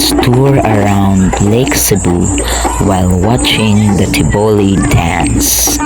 let's tour around Lake Cebu while watching the Tiboli dance.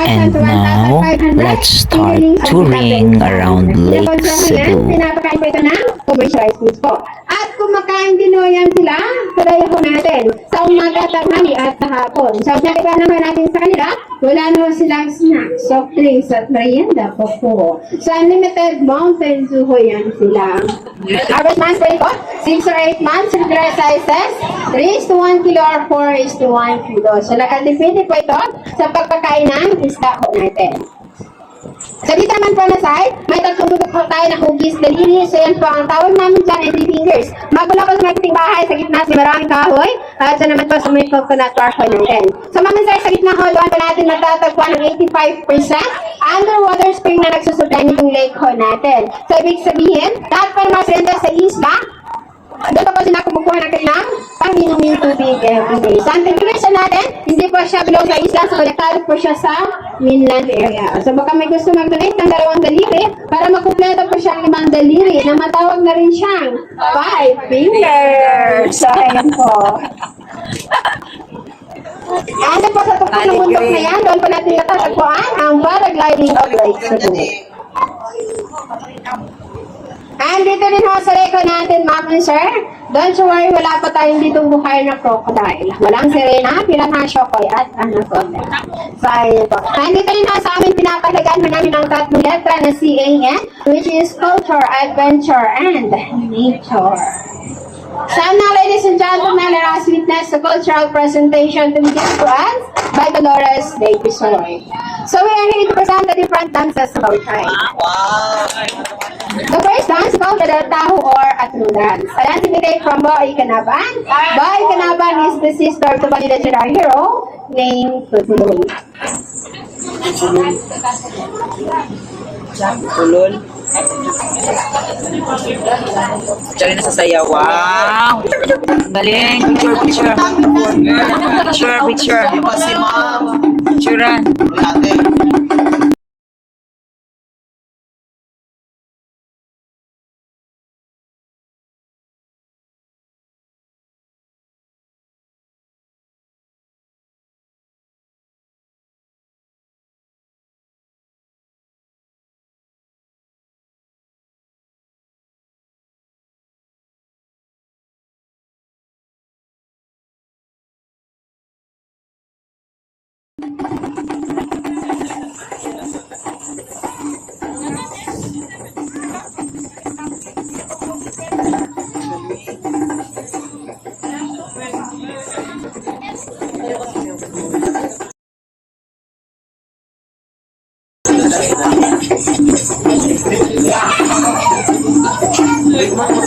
And now, let's start touring around Lake Cebu. Pinapakain ko ito ng oversized foods po. At kumakain din o yan sila sa dayo po natin sa umaga, tanghali at hapon. So, nakita naman natin sa kanila, wala naman silang snacks, soft drinks at merienda po po. So, unlimited mountain zoo ho yan sila. Average months po, 6 or 8 months, regular sizes, 3:1 kilo or 4:1 kilo. So, nakatipid po ito sa pagpakain ng isda po natin. So, dito naman po na side, may tatutulog po tayo ng hugis daliri. So, yan po ang tawag namin dyan ay 3 fingers. Magula po sa magting bahay, sa gitna sa maraming kahoy. At dyan naman po sa may coconut bar po natin. So, mga sir, sa gitna ho, doon po natin matatagpuan ng 85% underwater spring na nagsusupply nitong lake ho natin. So, ibig sabihin, lahat pa ng mga senda sa isla, doon po sila kumukuha ng kanilang pang-inuming tubig everyday. So, ang temperature natin, hindi po siya below sa isla, so connected po siya sa mainland area. So, baka may gusto mag-donate ng 2 daliri para makumpleto po siya ang 5 daliri na matawag na rin siyang 5 fingers. So, ayan po. And po sa tuktok ng bundok na yan, doon po natin natatagpuan ang paragliding of Lake Cebu. And dito rin ho sa record natin, mga sir, don't you worry, wala pa tayong ditong buhay na crocodile. Walang sirena, piranha, shokoy, at anaconda. So, ayun po. And dito rin ho sa amin, pinapalagaan mo namin ang 3 letra na CAN, which is culture, adventure, and nature. So now, ladies and gentlemen, let us witness the cultural presentation to be given to us by Dolores de Pisoy. So we are here to present the different dances of our tribe. The first dance is called the Tahu or Atru dance. A dance imitate from Boy Canaban. Boy Canaban is the sister to the legendary hero named Tutulong. Ulol. Diyan na sa sayaw. Wow! Galing. Picture. Picture. Picturean.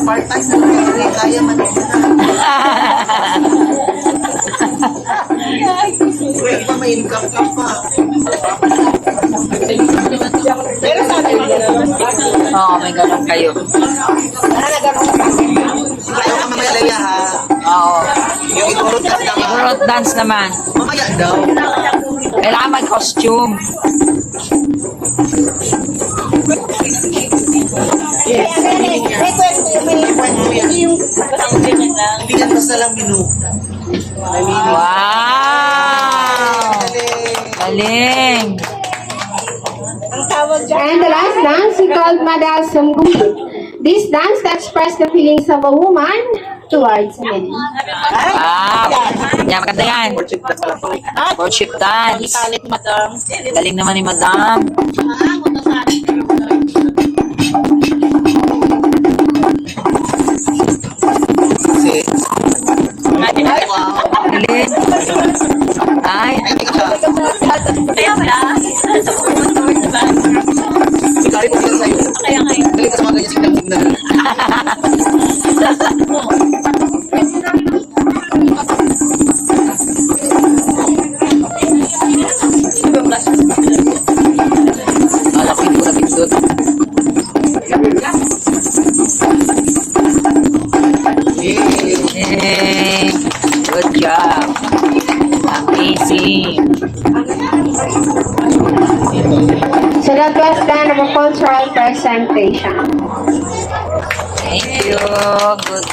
Part-time na kaya man. Wait pa, may income ka pa. Oo, may ganun kayo. Ayaw ka mamaya ha. Oo. Yung iturot ka naman. Road dance naman. Mamaya daw. Kailangan may costume. Hindi yan basta lang menu. Wow! Galing! And the last dance we called Madal Samgumit. This dance to express the feelings of a woman towards men. Wow! Yan, maganda yan. Worship dance. Galing naman ni Madam. Ay. Kaya pala, sa pupunta mo, diba? Kaya ngayon. na. Wala ko yung pindot. Yay! Good job. Amazing. So that was kind of a cultural presentation. Thank you. Good.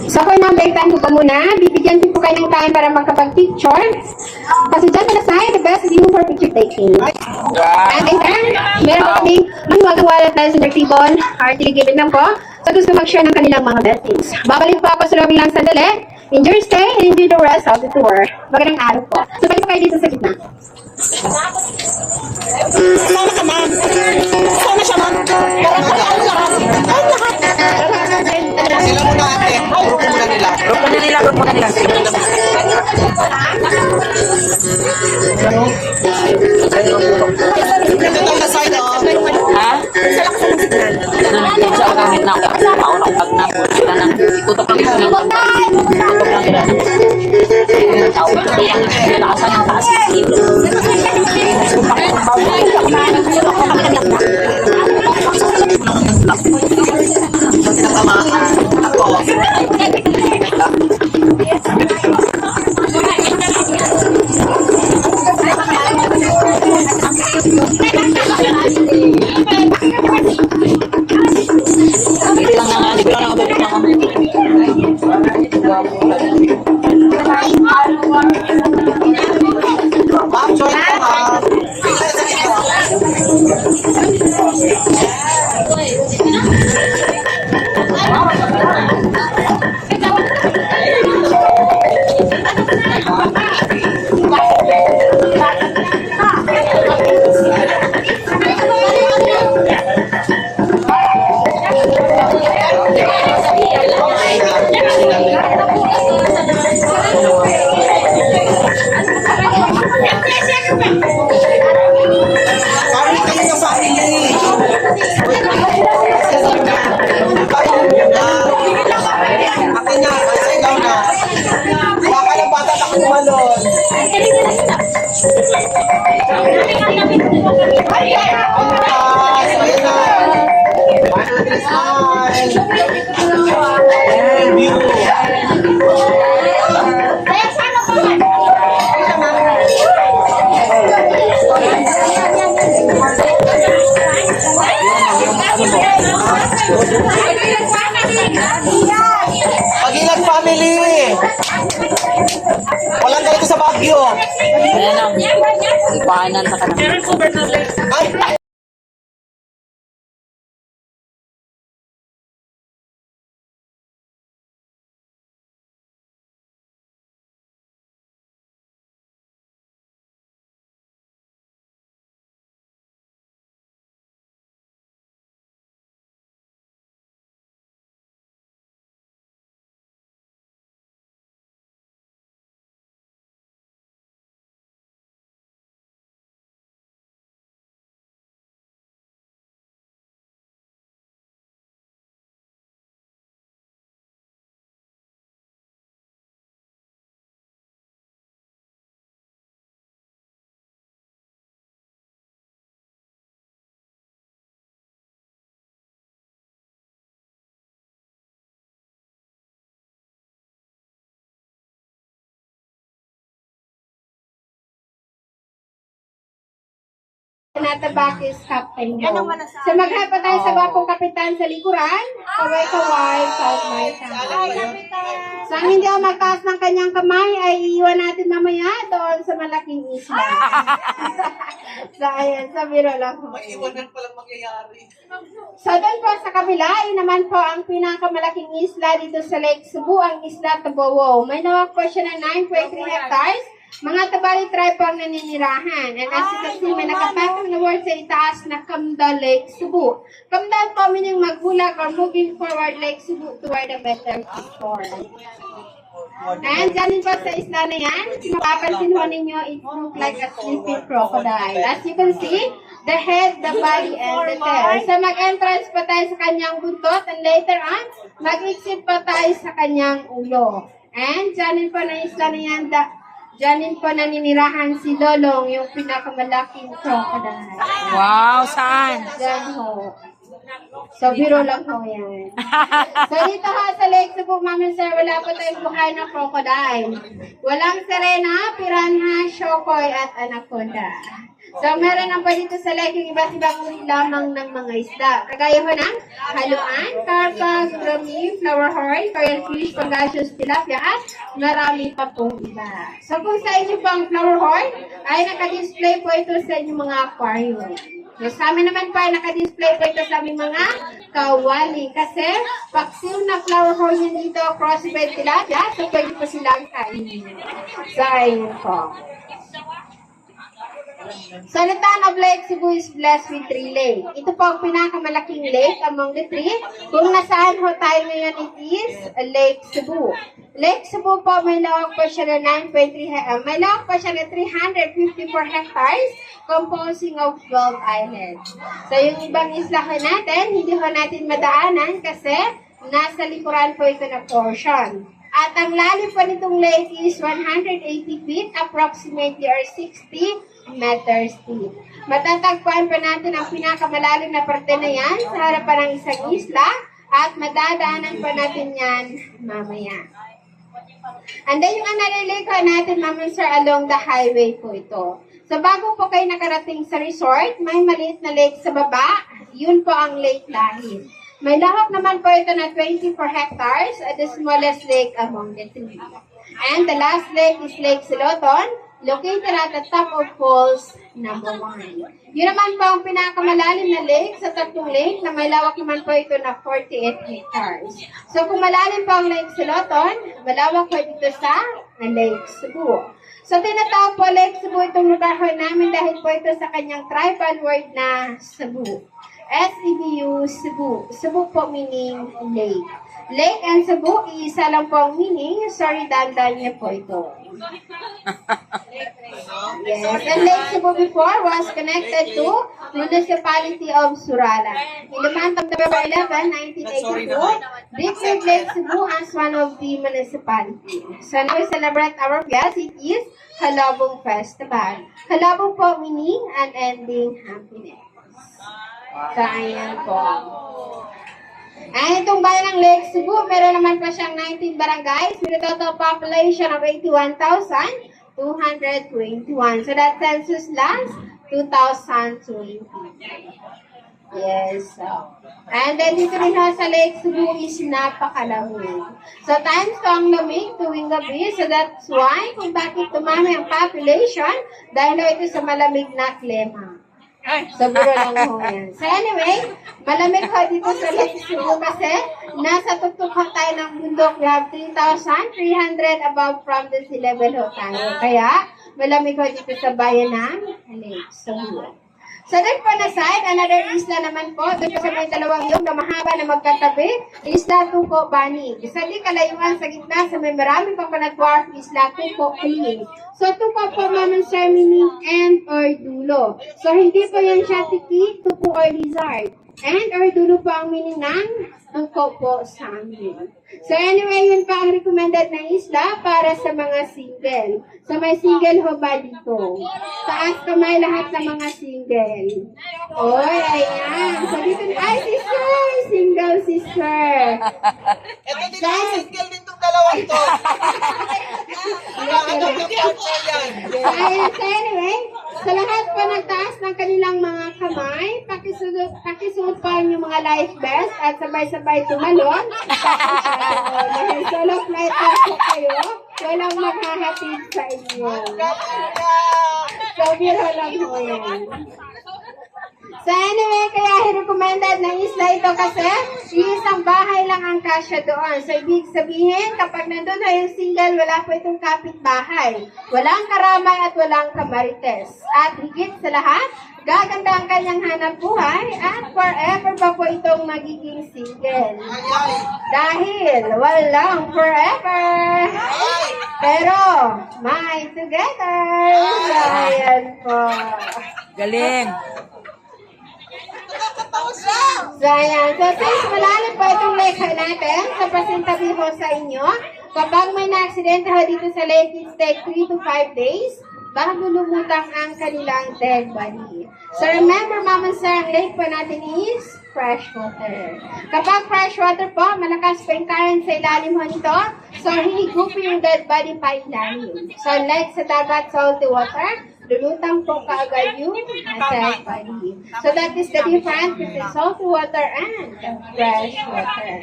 So kung nabaitan ko pa muna, bibigyan din po kayo ng time para makapag-picture. Kasi dyan pala sa the best view for picture taking. And then, meron po kaming magwagawalat na sa table. Heartily given lang po. So gusto mag-share ng kanilang mga best things. Babalik po ako sa lobby lang sandali. Enjoy your stay and enjoy the rest of the tour. Magandang araw po. So balik po kayo dito sa gitna. Sana ka, ma'am. Sana siya, ma'am. Parang lahat. Sila muna ate. Group muna nila. Group na nila, group na nila. Ito tayo sa side oh. Ha? Nandiyan siya gamit na ako. Maunang pag na po sila ng itutok lang ito. Itutok lang nila. Nakasan ng taas. Hindi lang nga, hindi lang ako Ma'am, join ka ma'am. Family kayo ng family. Akin na, sa ikaw na. Kuha ka ng bata, takot malon. Pag-ilag family! Walang ganito sa Baguio. Ayan lang. Ipahanan sa kanang. Ay! Natabakis Captain Go. So maghapa tayo sa bakong kapitan sa likuran. Kaway-kaway, south-west. So ang hindi ako magtaas ng kanyang kamay ay iiwan natin mamaya doon sa malaking isla. So ayan, sa biro lang po. May iwanan palang mangyayari. So doon po sa kabila, yun naman po ang pinakamalaking isla dito sa Lake Cebu, ang Isla Tabowo. May nawak po siya ng 9.3 hectares. Mga Tabali tribe po ang naninirahan. And as you can see, may nakapatong na word sa itaas na Kamdal Lake Cebu. Kamdal po meaning magbulag or moving forward Lake Cebu toward a better future. And dyan din po sa isla na yan, mapapansin ho ninyo, it looks like a sleeping crocodile. As you can see, the head, the body, and the tail. So mag-entrance pa tayo sa kanyang buntot and later on, mag-exit pa tayo sa kanyang ulo. And dyanin po na isla na yan, dyanin po naninirahan si Lolong, yung pinakamalaking crocodile. Wow, saan? Diyan ho. So, biro lang ho yan. So, dito ho sa Lake Cebu, Mami Sir, wala po tayong buhay na crocodile. Walang sirena, piranha, shokoy, at anaconda. So, meron lang po dito sa lake yung iba't ibang uri lamang ng mga isda. Kagaya ho ng haluan, karpa, gurami, flower horn, coral fish, pangasius, tilapia, at marami pa pong iba. So, kung sa inyo pang flower horn, ay nakadisplay po ito sa inyong mga aquarium. So, sa amin naman po ay nakadisplay po ito sa aming mga kawali. Kasi, paksiw na flower horn yun dito, crossbred tilapia, so pwede po silang kainin. So, ayun po. So, the town of Lake Cebu is blessed with 3 lakes. Ito po ang pinakamalaking lake among the 3. Kung nasaan ho tayo ngayon, it is Lake Cebu. Lake Cebu po, may lawak po siya na 354 hectares, composing of 12 islands. So, yung ibang isla ho natin, hindi ho natin madaanan kasi nasa likuran po ito na portion. At ang lalim po nitong lake is 180 feet, approximately or 60 meters deep. Matatagpuan pa natin ang pinakamalalim na parte na yan sa harapan ng isang isla at madadaanan pa natin yan mamaya. And then yung another lake natin, Ma'am Sir, along the highway po ito. So bago po kayo nakarating sa resort, may maliit na lake sa baba. Yun po ang Lake Lahis. May lahok naman po ito na 24 hectares at the smallest lake among the 3. And the last lake is Lake Siloton, located at the top of Falls number 1. Yun naman po ang pinakamalalim na lake sa tatlong lake na may lawak naman po ito na 48 hectares. So kung malalim po ang Lake Siloton, malawak po dito sa Lake Cebu. So tinatawag po Lake Cebu itong lugar ho namin dahil po ito sa kanyang tribal word na Cebu. S-E-B-U, Cebu. Cebu po meaning lake. Lake and Cebu, isa lang po ang meaning. Sorry, dandan niya po ito. Yes, and Lake Cebu before was connected to municipality of Surala. In the month of November 11, 1982, declared Lake Cebu as one of the municipalities. So now we celebrate our guest. It is Halabong Festival. Halabong po meaning unending happiness. So, ayan po. And itong bayan ng Lake Cebu, meron naman pa siyang 19 barangays with a total population of 81,221. So, that census last 2020. Yes. And then, dito rin sa Lake Cebu is napakalamig. So, times to ang lamig tuwing gabi. So, that's why kung bakit tumami ang population dahil ito sa malamig na klima. So, buro lang ho yan. So, anyway, malamig ho dito sa Lake Cebu kasi nasa tuktok ho tayo ng bundok. We have 3,300 above from the sea level ho tayo. Kaya, malamig ho dito sa bayan ng Lake Cebu. So, then po na side, another isla naman po. Doon po sa may dalawang yung na mahaba na magkatabi, Isla Tuco Bani. Sa di kalayuan sa gitna sa may maraming papanag-dwarf, Isla Tuco Clean. So, Tuco po naman sa meaning end or dulo. So, hindi po yan siya tiki, tupo or lizard. End or dulo po ang meaning ng Tuco po sa amin. So, anyway, yun pa ang recommended na isla para sa mga single. So, may single ho ba dito? Taas kamay lahat ng mga single. Oy, ayan. So, dito, ay, sister! Single sister. Ito din ang single din itong dalawang to. Nakakagod yung partner yan. Ayan, so anyway, sa lahat po nagtaas ng kanilang mga kamay, pakisuot pa yung mga life vest at sabay-sabay tumalon. Dahil solo flight na po kayo, walang maghahatid sa inyo. So, biro lang po yan. So anyway, kaya recommended na isla ito kasi isang bahay lang ang kasya doon. So ibig sabihin, kapag nandun na yung single, wala po itong kapitbahay. Walang karamay at walang kamarites. At higit sa lahat, gaganda ang kanyang hanap buhay at forever pa po itong magiging single. Dahil walang forever. Pero, may together. So, ayan po. Galing. So, ayan. So, since malalim po itong lake natin, sa pasintabi ho sa inyo, kapag may na-aksidente ho dito sa lake, it takes 3 to 5 days bago lumutang ang kanilang dead body. So, remember, Mama Sir, ang lake po natin is fresh water. Kapag fresh water po, malakas po yung current sa ilalim ho nito. So, hihigup yung dead body pa ilalim. So, like sa dagat, salty water, lulutang po kaagad yung dead body. So, that is the difference between salty water and fresh water.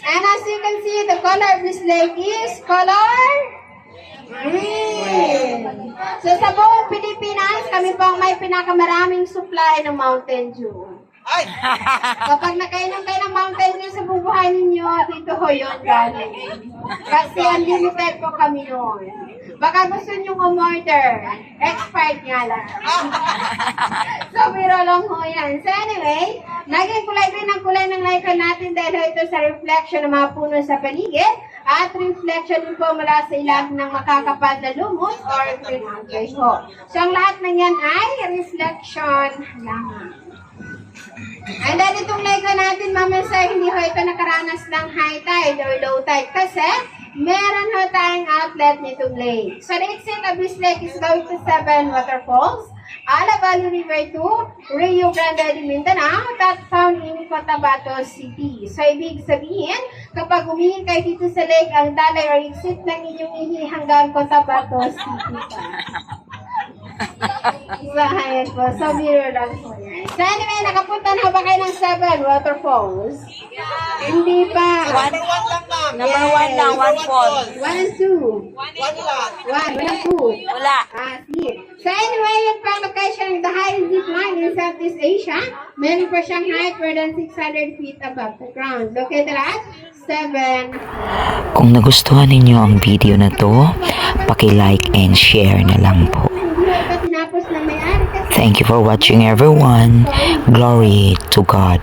And as you can see, the color of this lake is color green. So, sa buong Pilipinas, kami po ang may pinakamaraming supply ng Mountain Dew. Ay! Kapag nakainom kayo ng Mountain Dew sa bubuhay ninyo, dito ho yun galing. Kasi unlimited po kami noon. Baka gusto nyo umorder. Expired nga lang. So, biro lang ho yan. So, anyway, naging kulay green ang kulay ng lichen natin dahil ito sa reflection ng mga puno sa paligid at reflection din po mula sa ilalim ng makakapal na lumot or green algae ho. So, ang lahat ng yan ay reflection lamang. And then itong lake natin, Mama Sir, hindi ho ito nakaranas ng high tide or low tide kasi meron ho tayong outlet nitong lake. So the extent of this lake is going to 7 waterfalls, Ala Valley River to Rio Grande de Mindanao, that found in Cotabato City. So ibig sabihin, kapag umihi kayo dito sa lake, ang dalay or exit ng inyong ihi hanggang Cotabato City pa. So, ayan po. So, mirror lang po yan. So, anyway, nakapunta na ba kayo ng 7 waterfalls? Hindi pa. Number 1 lang, ma'am. Number 1 lang, 1 fall. 1 and 2. 1 lang. 1 and 2. Wala. See. So, anyway, yan pa ang location ng the highest zip line in Southeast Asia. Meron pa siyang height more than 600 feet above the ground. Located at 7. Kung nagustuhan ninyo ang video na to, paki-like and share na lang po. Hindi ho ito tinapos na may-ari kasi Thank you for watching everyone. Glory to God.